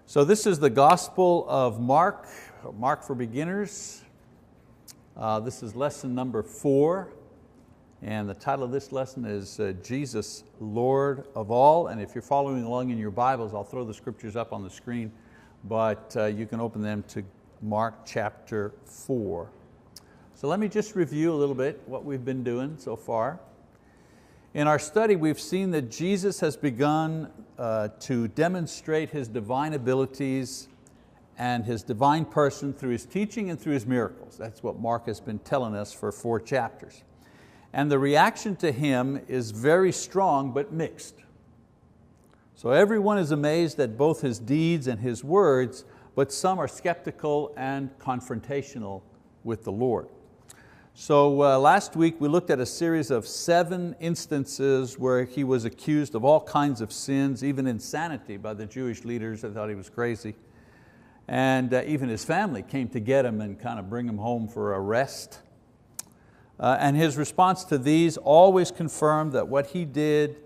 So this is the Gospel of Mark, Mark for Beginners. This is lesson number 4. And the title of this lesson is Jesus, Lord of All. And if you're following along in your Bibles, I'll throw the scriptures up on the screen, but you can open them to Mark chapter 4. So let me just review a little bit what we've been doing so far. In our study, we've seen that Jesus has begun to demonstrate His divine abilities and His divine person through His teaching and through His miracles. That's what Mark has been telling us for 4 chapters. And the reaction to Him is very strong but mixed. So everyone is amazed at both His deeds and His words, but some are skeptical and confrontational with the Lord. So last week we looked at a series of 7 instances where He was accused of all kinds of sins, even insanity by the Jewish leaders that thought He was crazy. And even His family came to get Him and kind of bring Him home for arrest. And His response to these always confirmed that what He did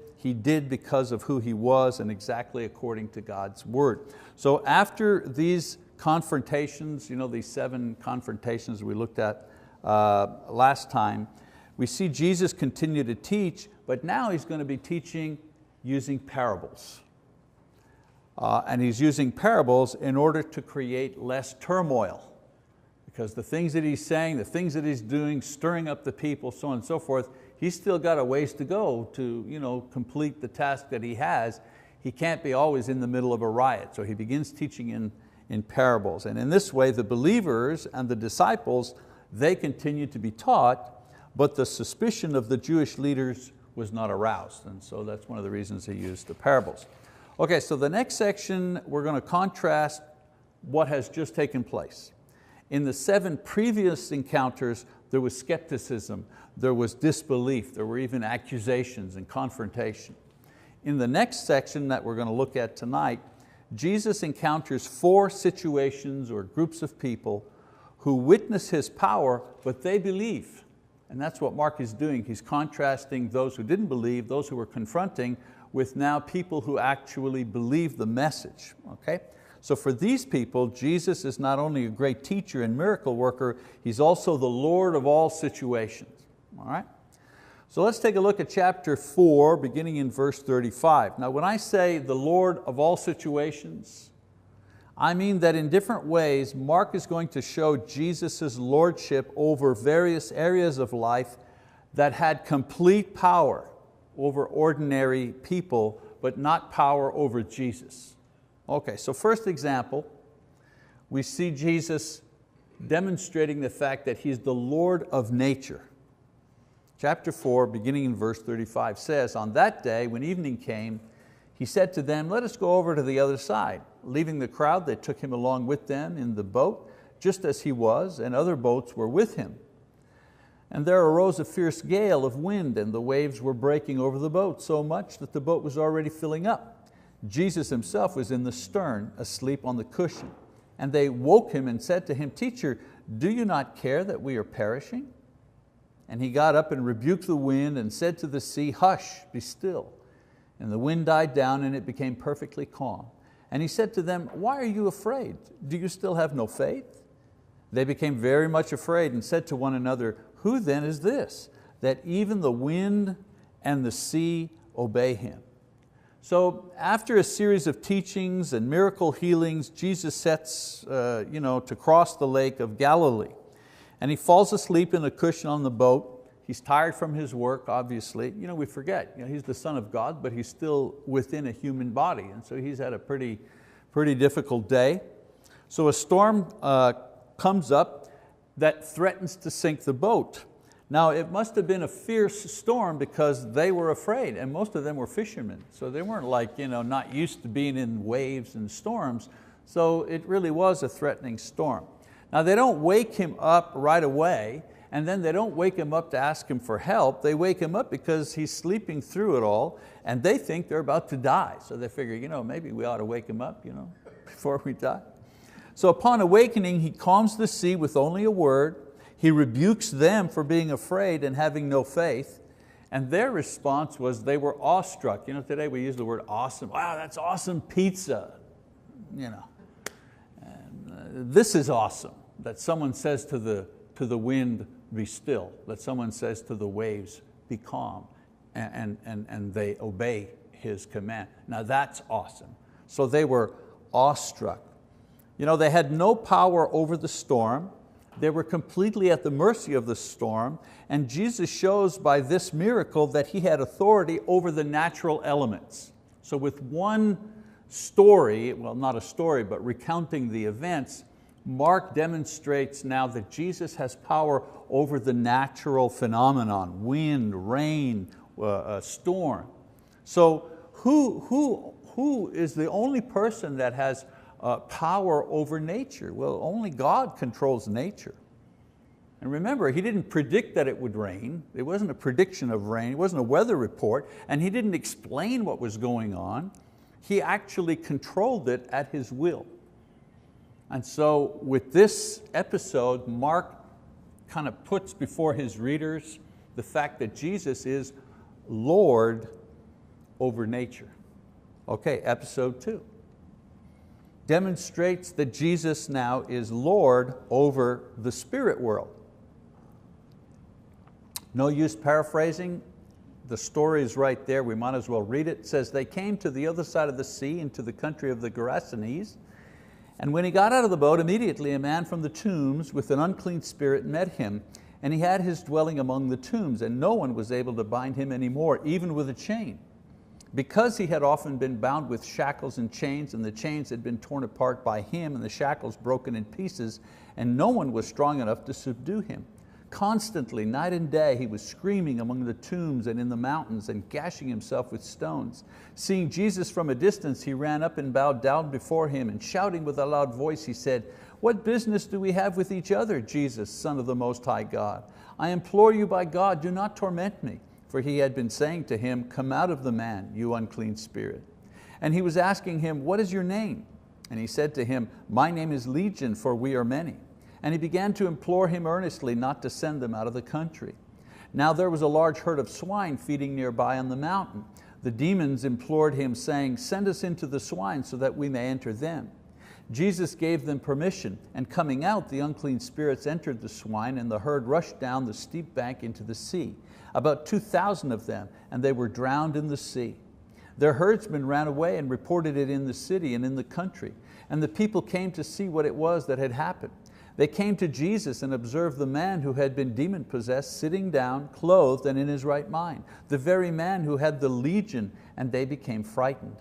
because of who He was and exactly according to God's word. So after these confrontations, these 7 confrontations we looked at last time, we see Jesus continue to teach, but now He's going to be teaching using parables. And He's using parables in order to create less turmoil. Because the things that He's saying, the things that He's doing, stirring up the people, so on and so forth, He's still got a ways to go to complete the task that He has. He can't be always in the middle of a riot. So He begins teaching in parables. And in this way, the believers and the disciples, they continue to be taught, but the suspicion of the Jewish leaders was not aroused. And so that's one of the reasons He used the parables. Okay, so the next section, we're going to contrast what has just taken place. In the 7 previous encounters, there was skepticism, there was disbelief, there were even accusations and confrontation. In the next section that we're going to look at tonight, Jesus encounters 4 situations or groups of people who witness His power, but they believe. And that's what Mark is doing. He's contrasting those who didn't believe, those who were confronting, with now people who actually believe the message. Okay? So for these people, Jesus is not only a great teacher and miracle worker, He's also the Lord of all situations. All right? So let's take a look at chapter 4, beginning in verse 35. Now when I say the Lord of all situations, I mean that in different ways, Mark is going to show Jesus' lordship over various areas of life that had complete power over ordinary people, but not power over Jesus. Okay, so first example, we see Jesus demonstrating the fact that He's the Lord of nature. Chapter 4, beginning in verse 35 says, "On that day, when evening came, He said to them, 'Let us go over to the other side.' Leaving the crowd, they took Him along with them in the boat, just as He was, and other boats were with Him. And there arose a fierce gale of wind, and the waves were breaking over the boat, so much that the boat was already filling up. Jesus Himself was in the stern, asleep on the cushion. And they woke Him and said to Him, 'Teacher, do you not care that we are perishing?' And He got up and rebuked the wind and said to the sea, 'Hush, be still.' And the wind died down and it became perfectly calm. And He said to them, 'Why are you afraid? Do you still have no faith?' They became very much afraid and said to one another, 'Who then is this, that even the wind and the sea obey Him?'" So after a series of teachings and miracle healings, Jesus sets to cross the lake of Galilee. And He falls asleep in a cushion on the boat. He's tired from His work, obviously. We forget, He's the Son of God, but He's still within a human body. And so He's had a pretty difficult day. So a storm comes up that threatens to sink the boat. Now it must have been a fierce storm because they were afraid, and most of them were fishermen. So they weren't not used to being in waves and storms. So it really was a threatening storm. Now they don't wake Him up right away, and then they don't wake Him up to ask Him for help. They wake Him up because He's sleeping through it all, and they think they're about to die. So they figure, maybe we ought to wake Him up, before we die. So upon awakening, He calms the sea with only a word. He rebukes them for being afraid and having no faith. And their response was they were awestruck. Today we use the word awesome. Wow, that's awesome pizza. This is awesome, that someone says to the wind, be still, that someone says to the waves, be calm, and they obey His command. Now that's awesome. So they were awestruck. They had no power over the storm. They were completely at the mercy of the storm, and Jesus shows by this miracle that He had authority over the natural elements. So with one story, well, not a story, but recounting the events, Mark demonstrates now that Jesus has power over the natural phenomenon, wind, rain, storm. So who is the only person that has power over nature? Well, only God controls nature. And remember, He didn't predict that it would rain. It wasn't a prediction of rain. It wasn't a weather report. And He didn't explain what was going on. He actually controlled it at His will. And so with this episode, Mark kind of puts before his readers the fact that Jesus is Lord over nature. Okay, episode 2. Demonstrates that Jesus now is Lord over the spirit world. No use paraphrasing. The story is right there, we might as well read it. It says, they came to the other side of the sea, into the country of the Gerasenes, and when he got out of the boat, immediately a man from the tombs with an unclean spirit met him, and he had his dwelling among the tombs, and no one was able to bind him anymore, even with a chain, because he had often been bound with shackles and chains, and the chains had been torn apart by him, and the shackles broken in pieces, and no one was strong enough to subdue him. Constantly, night and day, he was screaming among the tombs and in the mountains and gashing himself with stones. Seeing Jesus from a distance, he ran up and bowed down before him, and shouting with a loud voice, he said, "What business do we have with each other, Jesus, Son of the Most High God? I implore you by God, do not torment me." For he had been saying to him, "Come out of the man, you unclean spirit." And he was asking him, "What is your name?" And he said to him, "My name is Legion, for we are many." And he began to implore him earnestly not to send them out of the country. Now there was a large herd of swine feeding nearby on the mountain. The demons implored him, saying, "Send us into the swine so that we may enter them." Jesus gave them permission, and coming out, the unclean spirits entered the swine, and the herd rushed down the steep bank into the sea, about 2,000 of them, and they were drowned in the sea. Their herdsmen ran away and reported it in the city and in the country, and the people came to see what it was that had happened. They came to Jesus and observed the man who had been demon-possessed sitting down, clothed and in his right mind, the very man who had the legion, and they became frightened.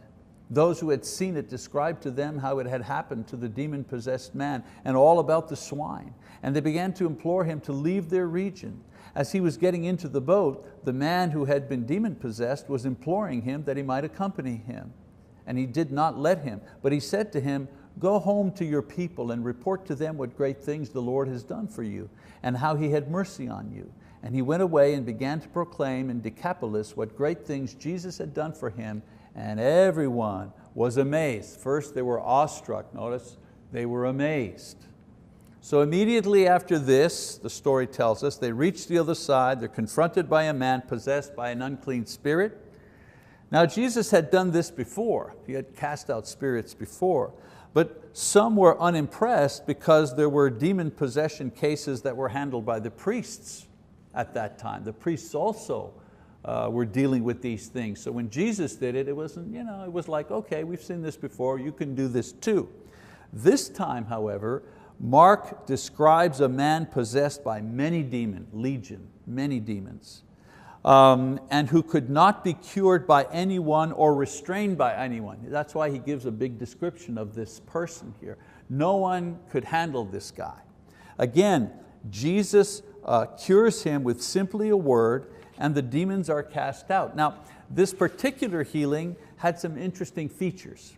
Those who had seen it described to them how it had happened to the demon-possessed man and all about the swine, and they began to implore him to leave their region. As he was getting into the boat, the man who had been demon-possessed was imploring him that he might accompany him. And he did not let him, but he said to him, "Go home to your people and report to them what great things the Lord has done for you, and how He had mercy on you." And he went away and began to proclaim in Decapolis what great things Jesus had done for him, and everyone was amazed. First they were awestruck, notice, they were amazed. So immediately after this, the story tells us, they reached the other side, they're confronted by a man possessed by an unclean spirit. Now Jesus had done this before, He had cast out spirits before, but some were unimpressed because there were demon possession cases that were handled by the priests at that time. The priests also were dealing with these things. So when Jesus did it, it was like, okay, we've seen this before, you can do this too. This time, however, Mark describes a man possessed by many demons, legion, many demons, and who could not be cured by anyone or restrained by anyone. That's why he gives a big description of this person here. No one could handle this guy. Again, Jesus cures him with simply a word, and the demons are cast out. Now, this particular healing had some interesting features.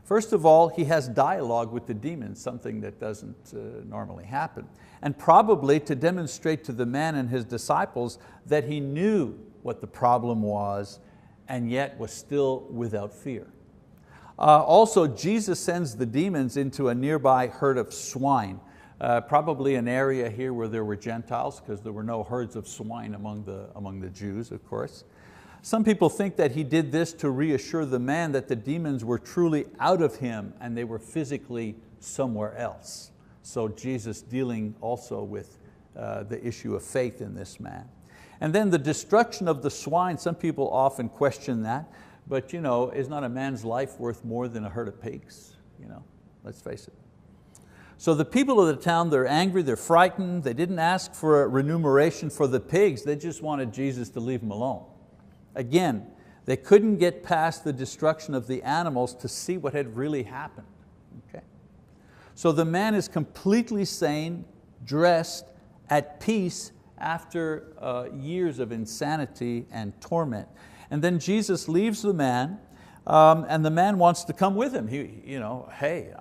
First of all, he has dialogue with the demons, something that doesn't normally happen. And probably to demonstrate to the man and his disciples that he knew what the problem was and yet was still without fear. Also, Jesus sends the demons into a nearby herd of swine, probably an area here where there were Gentiles, because there were no herds of swine among the Jews, of course. Some people think that he did this to reassure the man that the demons were truly out of him and they were physically somewhere else. So Jesus dealing also with the issue of faith in this man. And then the destruction of the swine, some people often question that, but is not a man's life worth more than a herd of pigs? Let's face it. So the people of the town, they're angry, they're frightened, they didn't ask for a remuneration for the pigs, they just wanted Jesus to leave them alone. Again, they couldn't get past the destruction of the animals to see what had really happened. Okay? So the man is completely sane, dressed, at peace after years of insanity and torment. And then Jesus leaves the man, and the man wants to come with him. Hey,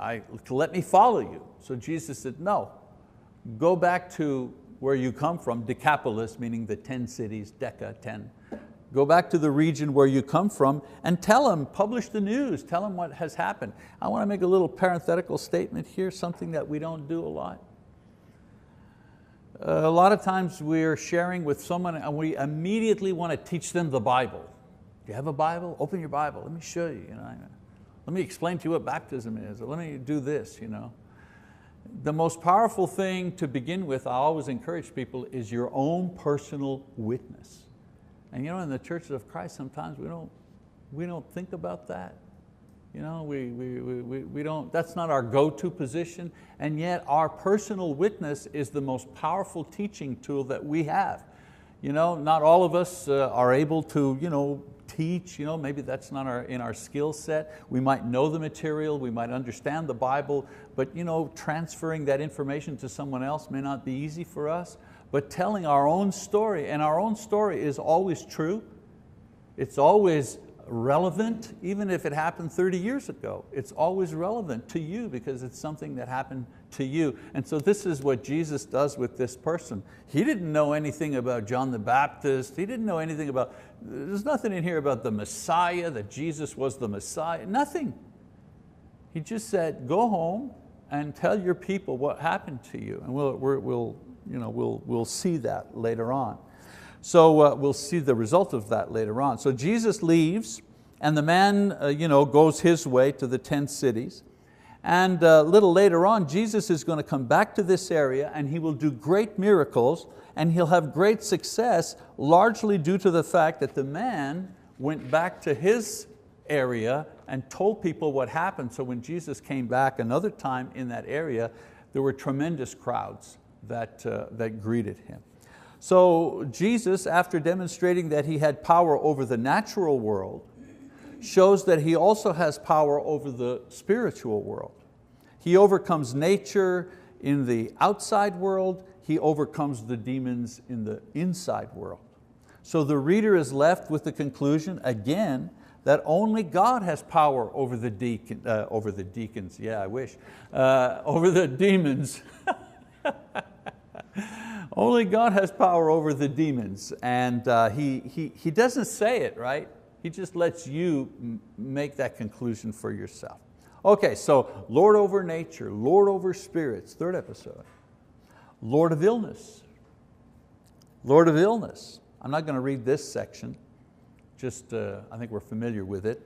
let me follow you. So Jesus said, no, go back to where you come from, Decapolis, meaning the 10 cities, Deca, 10. Go back to the region where you come from and tell them, publish the news, tell them what has happened. I want to make a little parenthetical statement here, something that we don't do a lot. A lot of times we're sharing with someone and we immediately want to teach them the Bible. Do you have a Bible? Open your Bible, let me show you. Let me explain to you what baptism is, or let me do this. The most powerful thing to begin with, I always encourage people, is your own personal witness. And in the churches of Christ, sometimes we don't think about that. We don't, that's not our go-to position, and yet our personal witness is the most powerful teaching tool that we have. Not all of us are able to teach, maybe that's not in our skill set. We might know the material, we might understand the Bible, but transferring that information to someone else may not be easy for us. But telling our own story, and our own story is always true, it's always relevant, even if it happened 30 years ago. It's always relevant to you because it's something that happened to you. And so this is what Jesus does with this person. He didn't know anything about John the Baptist. He didn't know anything about, there's nothing in here about the Messiah, that Jesus was the Messiah, nothing. He just said, go home and tell your people what happened to you. And we'll see that later on. So we'll see the result of that later on. So Jesus leaves, and the man goes his way to the 10 cities. And a little later on, Jesus is going to come back to this area, and He will do great miracles, and He'll have great success, largely due to the fact that the man went back to his area and told people what happened. So when Jesus came back another time in that area, there were tremendous crowds that greeted Him. So Jesus, after demonstrating that He had power over the natural world, shows that He also has power over the spiritual world. He overcomes nature in the outside world, He overcomes the demons in the inside world. So the reader is left with the conclusion, again, that only God has power over the deacons, yeah, I wish, over the demons. Only God has power over the demons, and he doesn't say it, right? He just lets you make that conclusion for yourself. Okay, so Lord over nature, Lord over spirits, third episode. Lord of illness. Lord of illness. I'm not going to read this section, just I think we're familiar with it.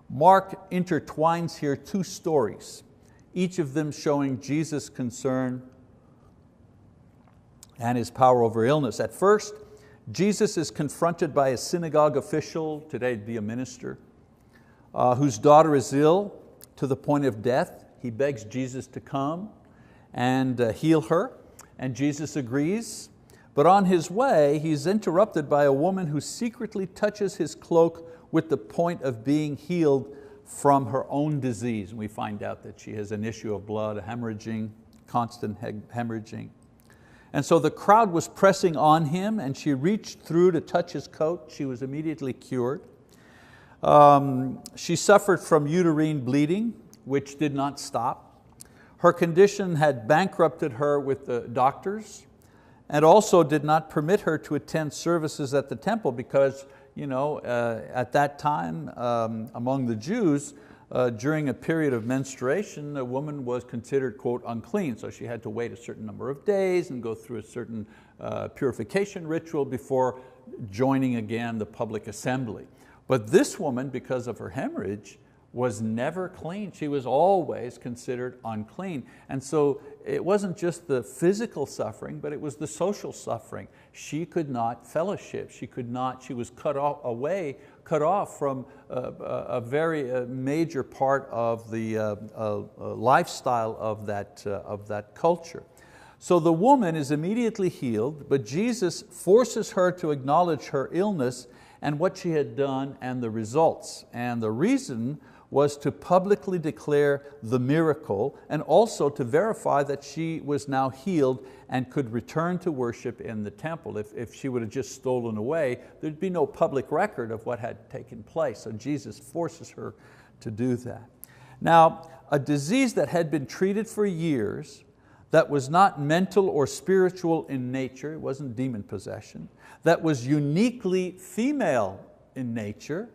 Mark intertwines here two stories, each of them showing Jesus' concern and His power over illness. At first, Jesus is confronted by a synagogue official, today it'd be a minister, whose daughter is ill to the point of death. He begs Jesus to come and heal her, and Jesus agrees. But on his way, he's interrupted by a woman who secretly touches his cloak with the point of being healed from her own disease. And we find out that she has an issue of blood, hemorrhaging, constant hemorrhaging. And so the crowd was pressing on him, and she reached through to touch his coat. She was immediately cured. She suffered from uterine bleeding, which did not stop. Her condition had bankrupted her with the doctors, and also did not permit her to attend services at the temple because at that time among the Jews, during a period of menstruation, a woman was considered, quote, unclean. So she had to wait a certain number of days and go through a certain purification ritual before joining again the public assembly. But this woman, because of her hemorrhage, was never clean. She was always considered unclean. And so it wasn't just the physical suffering, but it was the social suffering. She could not fellowship. She was cut off from a very major part of the lifestyle of that culture. So the woman is immediately healed, but Jesus forces her to acknowledge her illness and what she had done and the results. And the reason was to publicly declare the miracle and also to verify that she was now healed and could return to worship in the temple. If she would have just stolen away, there'd be no public record of what had taken place. So Jesus forces her to do that. Now, a disease that had been treated for years, that was not mental or spiritual in nature, it wasn't demon possession, that was uniquely female in nature,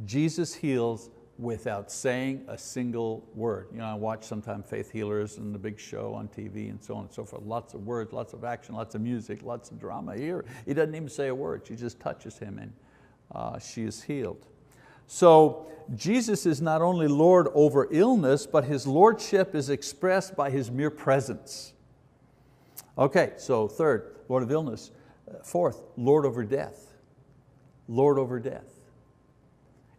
Jesus heals without saying a single word. I watch sometimes faith healers and the big show on TV and so on and so forth. Lots of words, lots of action, lots of music, lots of drama. Here, he doesn't even say a word. She just touches him and she is healed. So Jesus is not only Lord over illness, but His lordship is expressed by His mere presence. Okay, so third, Lord of illness. Fourth, Lord over death. Lord over death.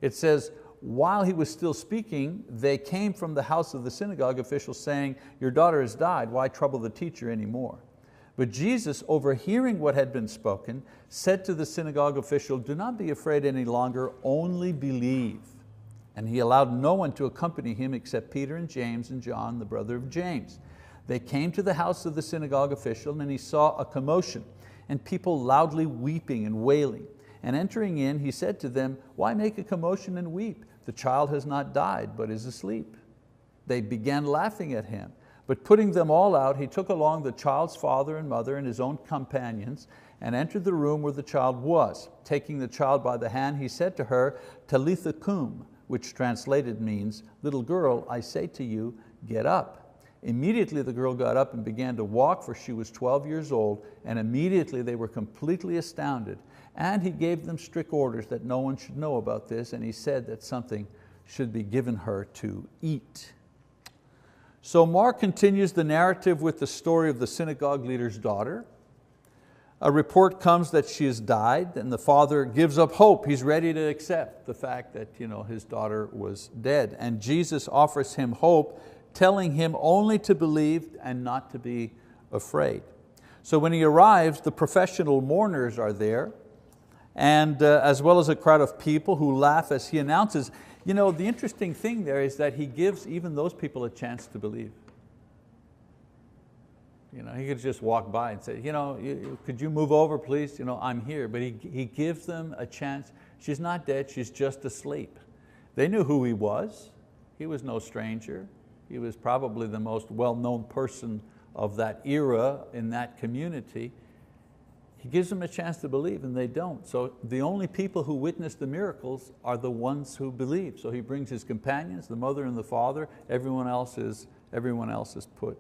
It says, while He was still speaking, they came from the house of the synagogue officials saying, your daughter has died, why trouble the teacher anymore? But Jesus, overhearing what had been spoken, said to the synagogue official, do not be afraid any longer, only believe. And He allowed no one to accompany Him except Peter and James and John, the brother of James. They came to the house of the synagogue official, and He saw a commotion and people loudly weeping and wailing. And entering in, He said to them, why make a commotion and weep? The child has not died, but is asleep. They began laughing at Him. But putting them all out, He took along the child's father and mother and His own companions and entered the room where the child was. Taking the child by the hand, He said to her, Talitha cum, which translated means, little girl, I say to you, get up. Immediately the girl got up and began to walk, for she was 12 years old, and immediately they were completely astounded. And He gave them strict orders that no one should know about this, and He said that something should be given her to eat. So Mark continues the narrative with the story of the synagogue leader's daughter. A report comes that she has died, and the father gives up hope. He's ready to accept the fact that his daughter was dead. And Jesus offers him hope, telling him only to believe and not to be afraid. So when he arrives, the professional mourners are there, and as well as a crowd of people who laugh as he announces. The interesting thing there is that he gives even those people a chance to believe. He could just walk by and say, could you move over please? I'm here. But he gives them a chance. She's not dead, she's just asleep. They knew who he was. He was no stranger. He was probably the most well-known person of that era in that community. He gives them a chance to believe and they don't. So the only people who witness the miracles are the ones who believe. So he brings his companions, the mother and the father, everyone else is put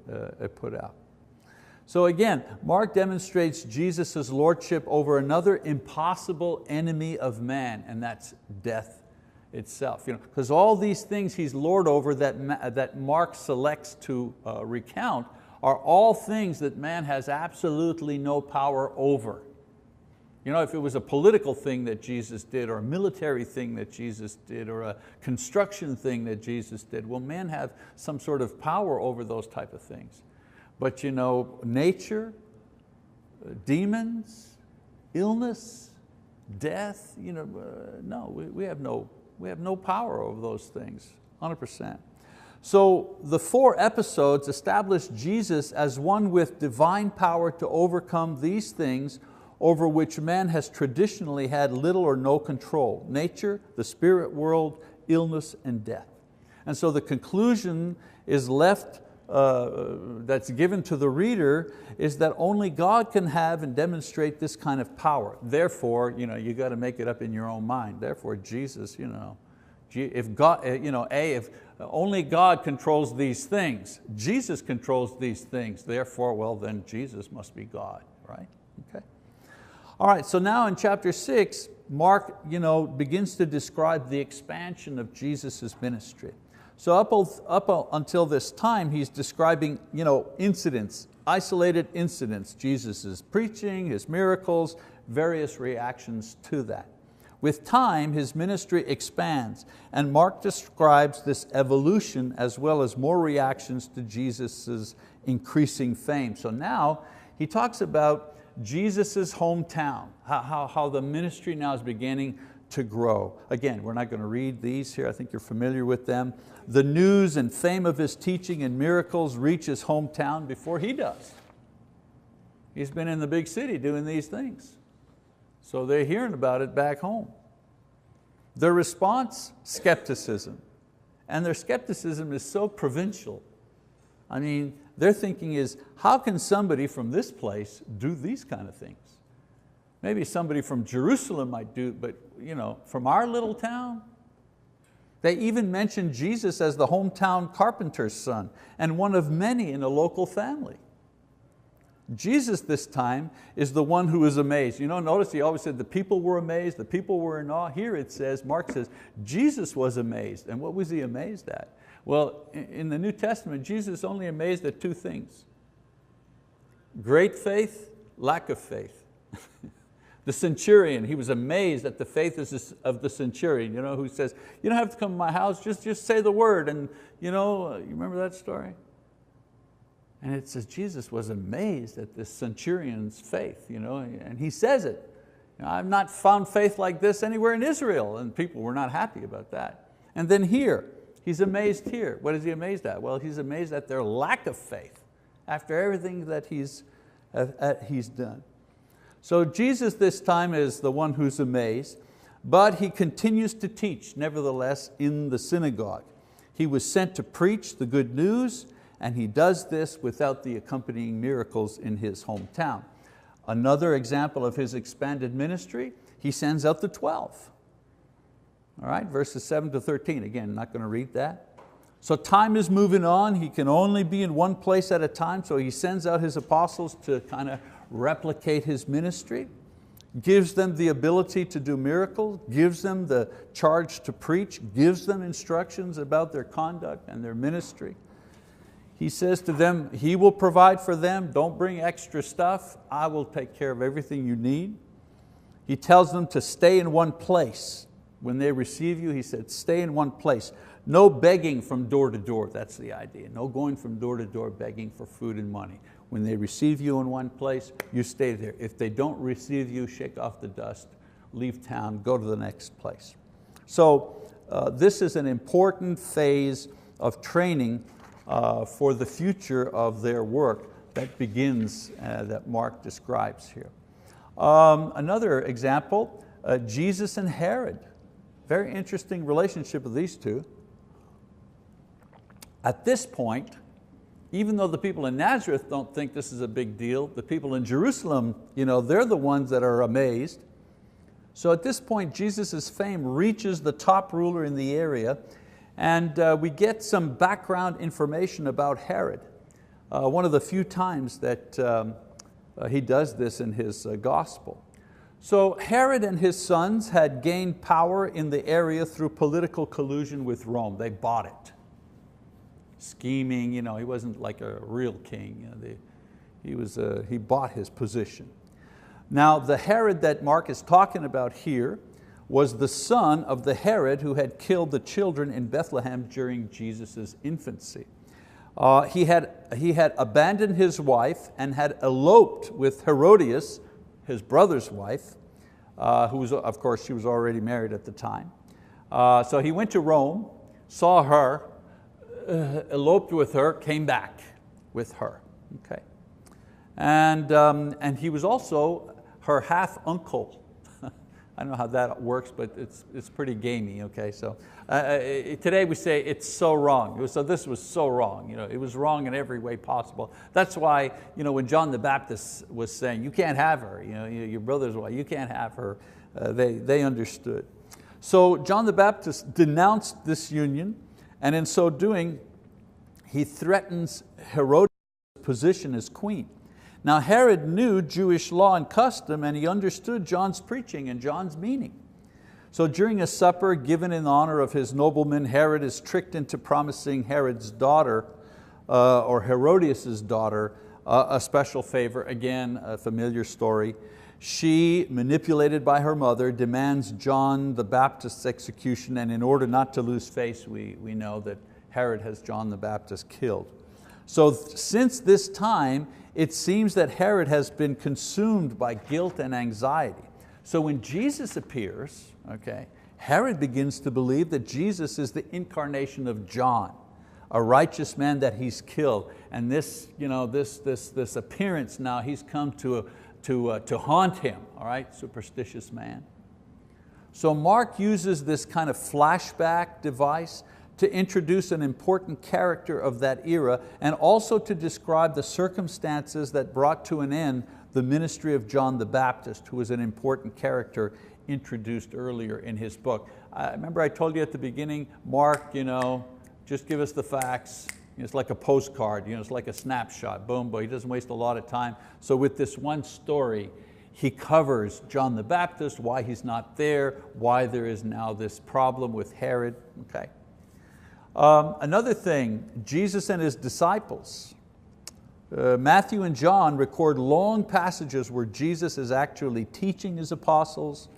out. So again, Mark demonstrates Jesus' lordship over another impossible enemy of man, and that's death itself. Because all these things he's Lord over that Mark selects to recount are all things that man has absolutely no power over. If it was a political thing that Jesus did, or a military thing that Jesus did, or a construction thing that Jesus did, well, men have some sort of power over those type of things. But nature, demons, illness, death, no, we have no power over those things, 100%. So the 4 episodes establish Jesus as one with divine power to overcome these things over which man has traditionally had little or no control: nature, the spirit world, illness, and death. And so the conclusion is left, that's given to the reader, is that only God can have and demonstrate this kind of power. Therefore, you got to make it up in your own mind. Therefore, Jesus, if God, if only God controls these things, Jesus controls these things, therefore, well then Jesus must be God, right? Okay. All right, so now in chapter 6, Mark begins to describe the expansion of Jesus' ministry. So up until this time, he's describing incidents, isolated incidents, Jesus' preaching, His miracles, various reactions to that. With time, His ministry expands, and Mark describes this evolution as well as more reactions to Jesus' increasing fame. So now he talks about Jesus' hometown, how the ministry now is beginning to grow. Again, we're not going to read these here, I think you're familiar with them. The news and fame of His teaching and miracles reach His hometown before he does. He's been in the big city doing these things. So they're hearing about it back home. Their response, skepticism. And their skepticism is so provincial. I mean, their thinking is, how can somebody from this place do these kind of things? Maybe somebody from Jerusalem might do it, but from our little town? They even mention Jesus as the hometown carpenter's son and one of many in a local family. Jesus this time is the one who is amazed. Notice he always said the people were amazed, the people were in awe. Here it says, Mark says, Jesus was amazed. And what was He amazed at? Well, in the New Testament, Jesus only amazed at two things: great faith, lack of faith. The centurion, he was amazed at the faith of the centurion, who says, you don't have to come to my house, just say the word. And you remember that story? And it says Jesus was amazed at this centurion's faith, and he says it. I've not found faith like this anywhere in Israel, and people were not happy about that. And then here, he's amazed here. What is he amazed at? Well, he's amazed at their lack of faith after everything that he's done. So Jesus this time is the one who's amazed, but he continues to teach, nevertheless, in the synagogue. He was sent to preach the good news, and he does this without the accompanying miracles in his hometown. Another example of his expanded ministry, he sends out the 12. All right, verses 7 to 13. Again, not going to read that. So time is moving on. He can only be in one place at a time, so he sends out his apostles to kind of replicate his ministry, gives them the ability to do miracles, gives them the charge to preach, gives them instructions about their conduct and their ministry. He says to them, He will provide for them. Don't bring extra stuff. I will take care of everything you need. He tells them to stay in one place. When they receive you, He said, stay in one place. No begging from door to door. That's the idea. No going from door to door begging for food and money. When they receive you in one place, you stay there. If they don't receive you, shake off the dust, leave town, go to the next place. So this is an important phase of training for the future of their work that begins, that Mark describes here. Another example, Jesus and Herod. Very interesting relationship of these two. At this point, even though the people in Nazareth don't think this is a big deal, the people in Jerusalem, they're the ones that are amazed. So at this point, Jesus' fame reaches the top ruler in the area, and we get some background information about Herod. One of the few times that he does this in his gospel. So Herod and his sons had gained power in the area through political collusion with Rome. They bought it. Scheming, he wasn't like a real king. He bought his position. Now the Herod that Mark is talking about here was the son of the Herod who had killed the children in Bethlehem during Jesus' infancy. He had abandoned his wife and had eloped with Herodias, his brother's wife, who was, of course, she was already married at the time. So he went to Rome, saw her, eloped with her, came back with her. Okay. And he was also her half uncle. I don't know how that works, but it's pretty gamey. Okay, so today we say it's so wrong. So this was so wrong. It was wrong in every way possible. That's why when John the Baptist was saying you can't have her, your brother's wife, you can't have her. They understood. So John the Baptist denounced this union, and in so doing, he threatens Herodias' position as queen. Now Herod knew Jewish law and custom, and he understood John's preaching and John's meaning. So during a supper given in honor of his nobleman, Herod is tricked into promising Herod's daughter, or Herodias' daughter, a special favor. Again, a familiar story. She, manipulated by her mother, demands John the Baptist's execution, and in order not to lose face, we know that Herod has John the Baptist killed. So since this time, it seems that Herod has been consumed by guilt and anxiety. So when Jesus appears, Herod begins to believe that Jesus is the incarnation of John, a righteous man that he's killed. And this appearance now, he's come to haunt him, all right, superstitious man. So Mark uses this kind of flashback device to introduce an important character of that era and also to describe the circumstances that brought to an end the ministry of John the Baptist, who was an important character introduced earlier in his book. Remember I told you at the beginning, Mark, just give us the facts. It's like a postcard, it's like a snapshot, boom, but he doesn't waste a lot of time. So with this one story, he covers John the Baptist, why he's not there, why there is now this problem with Herod. Another thing, Jesus and his disciples. Matthew and John record long passages where Jesus is actually teaching his apostles.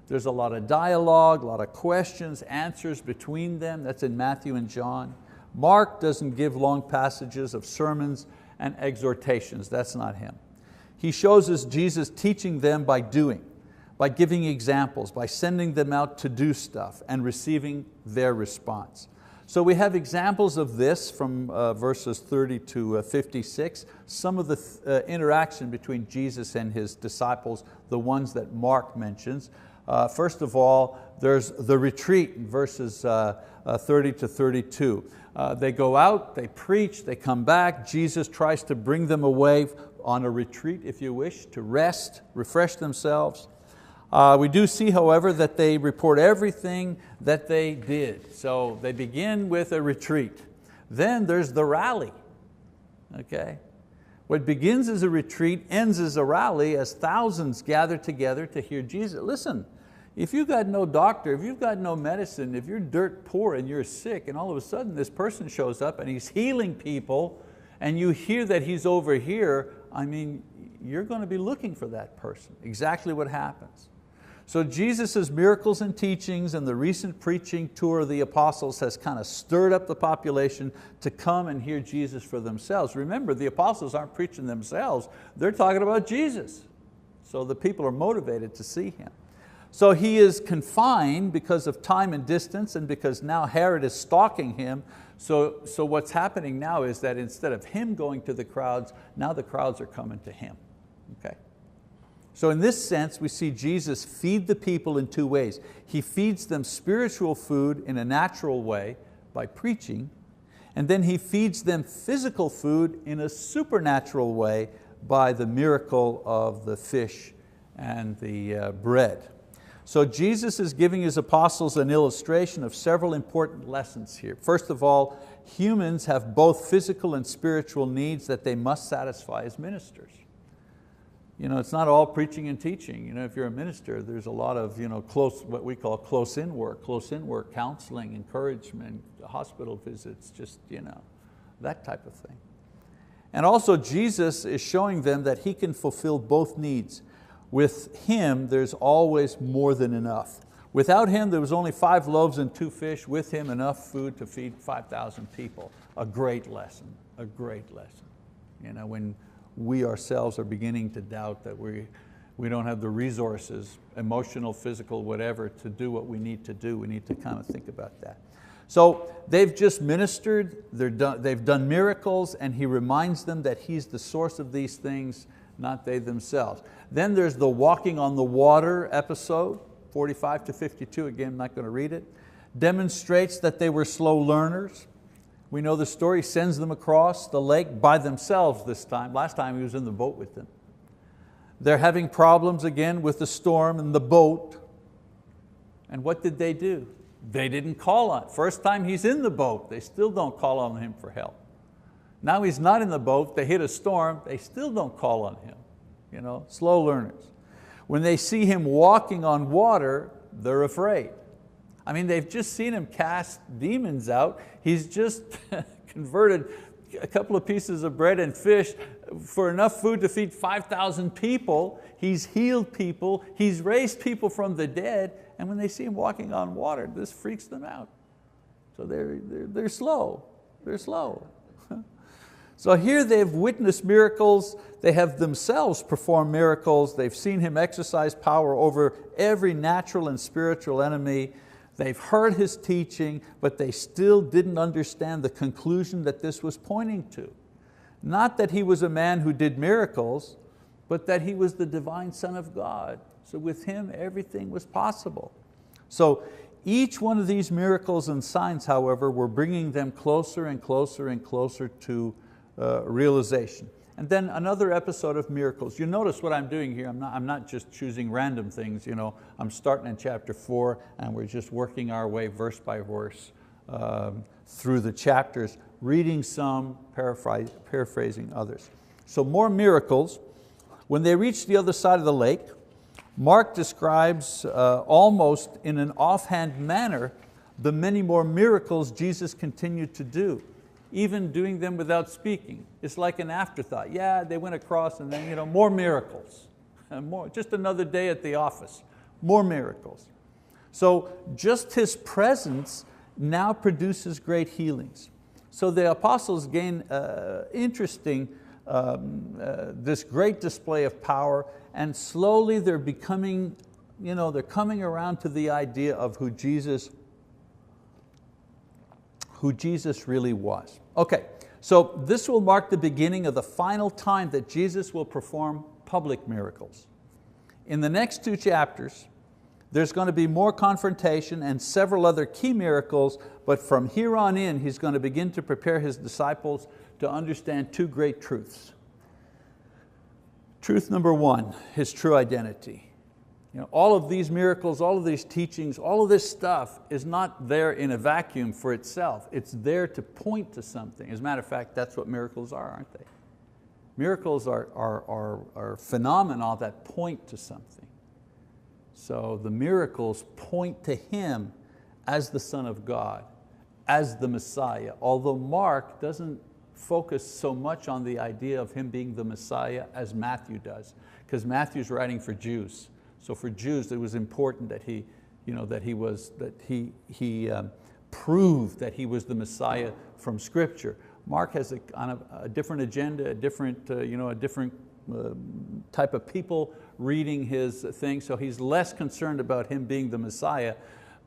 There's a lot of dialogue, a lot of questions, answers between them. That's in Matthew and John. Mark doesn't give long passages of sermons and exhortations. That's not him. He shows us Jesus teaching them by doing, by giving examples, by sending them out to do stuff and receiving their response. So we have examples of this from verses 30 to 56, some of the interaction between Jesus and his disciples, the ones that Mark mentions. First of all, there's the retreat in verses 30 to 32. They go out, they preach, they come back. Jesus tries to bring them away on a retreat, if you wish, to rest, refresh themselves. We do see, however, that they report everything that they did. So they begin with a retreat. Then there's the rally. What begins as a retreat ends as a rally as thousands gather together to hear Jesus. Listen, if you've got no doctor, if you've got no medicine, if you're dirt poor and you're sick and all of a sudden this person shows up and he's healing people and you hear that he's over here, you're going to be looking for that person. Exactly what happens. So Jesus' miracles and teachings and the recent preaching tour of the apostles has kind of stirred up the population to come and hear Jesus for themselves. Remember, the apostles aren't preaching themselves, they're talking about Jesus. So the people are motivated to see Him. So He is confined because of time and distance and because now Herod is stalking Him. So what's happening now is that instead of Him going to the crowds, now the crowds are coming to Him. So in this sense, we see Jesus feed the people in two ways. He feeds them spiritual food in a natural way by preaching, and then He feeds them physical food in a supernatural way by the miracle of the fish and the bread. So Jesus is giving His apostles an illustration of several important lessons here. First of all, humans have both physical and spiritual needs that they must satisfy as ministers. It's not all preaching and teaching. If you're a minister, there's a lot of what we call close-in work, counseling, encouragement, hospital visits, just that type of thing. And also Jesus is showing them that He can fulfill both needs. With Him, there's always more than enough. Without Him, there was only 5 loaves and 2 fish. With Him, enough food to feed 5,000 people. A great lesson, a great lesson. When we ourselves are beginning to doubt that we don't have the resources, emotional, physical, whatever, to do what we need to do. We need to kind of think about that. So they've just ministered, they've done miracles, and He reminds them that He's the source of these things, not they themselves. Then there's the walking on the water episode, 45 to 52, again, I'm not going to read it, demonstrates that they were slow learners. We know the story, sends them across the lake by themselves this time. Last time He was in the boat with them. They're having problems again with the storm and the boat. And what did they do? They didn't call on. First time He's in the boat, they still don't call on Him for help. Now he's not in the boat, they hit a storm, they still don't call on him. Slow learners. When they see him walking on water, they're afraid. I mean, they've just seen him cast demons out. He's just converted a couple of pieces of bread and fish for enough food to feed 5,000 people. He's healed people. He's raised people from the dead. And when they see him walking on water, this freaks them out. So they're slow. They're slow. So here they've witnessed miracles. They have themselves performed miracles. They've seen him exercise power over every natural and spiritual enemy. They've heard his teaching, but they still didn't understand the conclusion that this was pointing to. Not that he was a man who did miracles, but that he was the divine Son of God. So with him, everything was possible. So each one of these miracles and signs, however, were bringing them closer and closer and closer to realization. And then another episode of miracles. You notice what I'm doing here. I'm not just choosing random things. I'm starting in chapter 4 and we're just working our way verse by verse through the chapters, reading some, paraphrasing others. So more miracles. When they reach the other side of the lake, Mark describes almost in an offhand manner the many more miracles Jesus continued to do, even doing them without speaking. It's like an afterthought. Yeah, they went across and then more miracles. More, just another day at the office, more miracles. So just his presence now produces great healings. So the apostles gain interesting, this great display of power, and slowly they're becoming, they're coming around to the idea of who Jesus really was. Okay, so this will mark the beginning of the final time that Jesus will perform public miracles. In the next 2 chapters, there's going to be more confrontation and several other key miracles, but from here on in, he's going to begin to prepare his disciples to understand 2 great truths. Truth number 1, his true identity. All of these miracles, all of these teachings, all of this stuff is not there in a vacuum for itself. It's there to point to something. As a matter of fact, that's what miracles are, aren't they? Miracles are phenomena that point to something. So the miracles point to him as the Son of God, as the Messiah, although Mark doesn't focus so much on the idea of him being the Messiah as Matthew does, because Matthew's writing for Jews. So for Jews, it was important that he proved that he was the Messiah from Scripture. Mark has a different agenda, a different type of people reading his thing, so he's less concerned about him being the Messiah,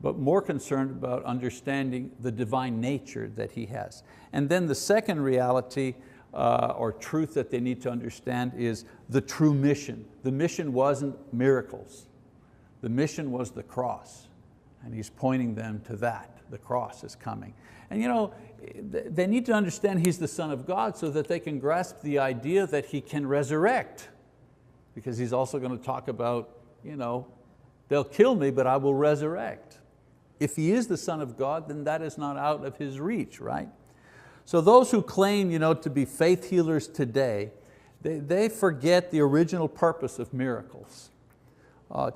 but more concerned about understanding the divine nature that he has. And then the second reality or truth that they need to understand is the true mission. The mission wasn't miracles. The mission was the cross. And he's pointing them to that. The cross is coming. And they need to understand he's the Son of God so that they can grasp the idea that he can resurrect. Because he's also going to talk about, they'll kill me, but I will resurrect. If he is the Son of God, then that is not out of his reach, right? So those who claim to be faith healers today, they forget the original purpose of miracles,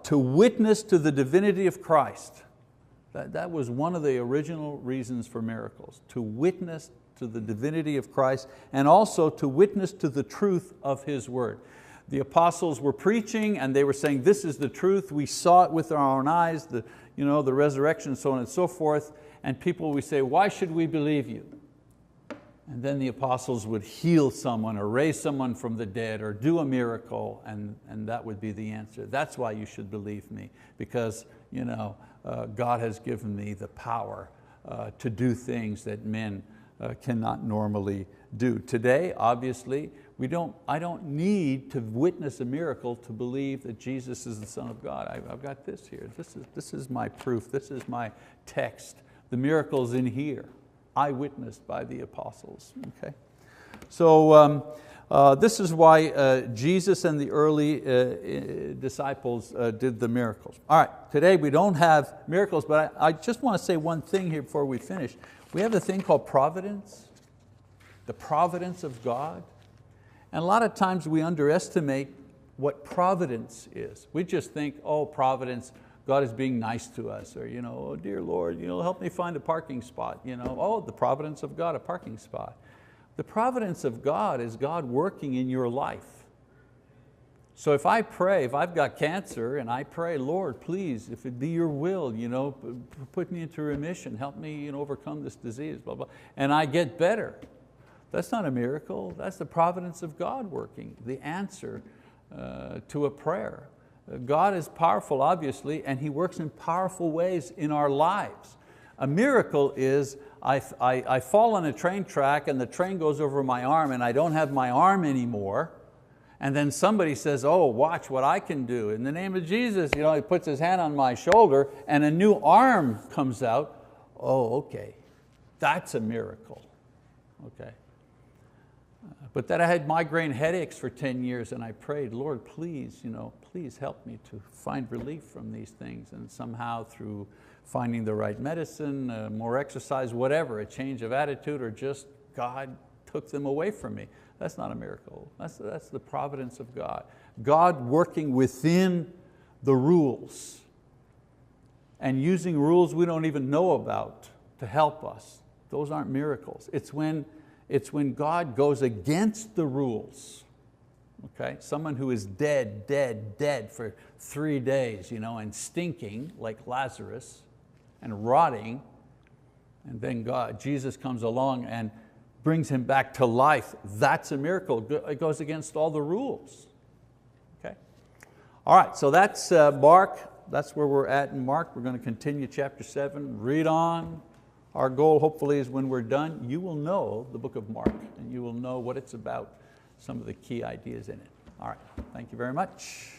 to witness to the divinity of Christ. That was one of the original reasons for miracles, to witness to the divinity of Christ and also to witness to the truth of His word. The apostles were preaching and they were saying, this is the truth, we saw it with our own eyes, the resurrection, so on and so forth, and people would say, why should we believe you? And then the apostles would heal someone or raise someone from the dead or do a miracle, and that would be the answer. That's why you should believe me, because God has given me the power to do things that men cannot normally do. Today, obviously, I don't need to witness a miracle to believe that Jesus is the Son of God. I've got this here. This is my proof. This is my text. The miracle's in here, eyewitnessed by the apostles. Okay, so this is why Jesus and the early disciples did the miracles. All right, today we don't have miracles, but I just want to say one thing here before we finish. We have a thing called providence. the providence of God. And a lot of times we underestimate what providence is. We just think, oh, providence, God is being nice to us, or oh dear Lord, help me find a parking spot. Oh, the providence of God, a parking spot. The providence of God is God working in your life. So if I pray, if I've got cancer and I pray, Lord, please, if it be your will, put me into remission, help me overcome this disease, blah, blah, and I get better. That's not a miracle, that's the providence of God working, the answer to a prayer. God is powerful, obviously, and He works in powerful ways in our lives. A miracle is I fall on a train track and the train goes over my arm and I don't have my arm anymore. And then somebody says, oh, watch what I can do. In the name of Jesus, He puts His hand on my shoulder and a new arm comes out. Oh, okay, that's a miracle, okay. But that I had migraine headaches for 10 years and I prayed, Lord, please, please help me to find relief from these things. And somehow through finding the right medicine, more exercise, whatever, a change of attitude, or just God took them away from me. That's not a miracle. That's the providence of God. God working within the rules and using rules we don't even know about to help us. Those aren't miracles. It's when God goes against the rules. Okay? Someone who is dead for 3 days, and stinking like Lazarus and rotting, and then Jesus comes along and brings him back to life. That's a miracle. It goes against all the rules. Okay? All right, so that's Mark. That's where we're at in Mark. We're going to continue chapter 7, read on. Our goal hopefully is when we're done, you will know the book of Mark and you will know what it's about, some of the key ideas in it. All right, thank you very much.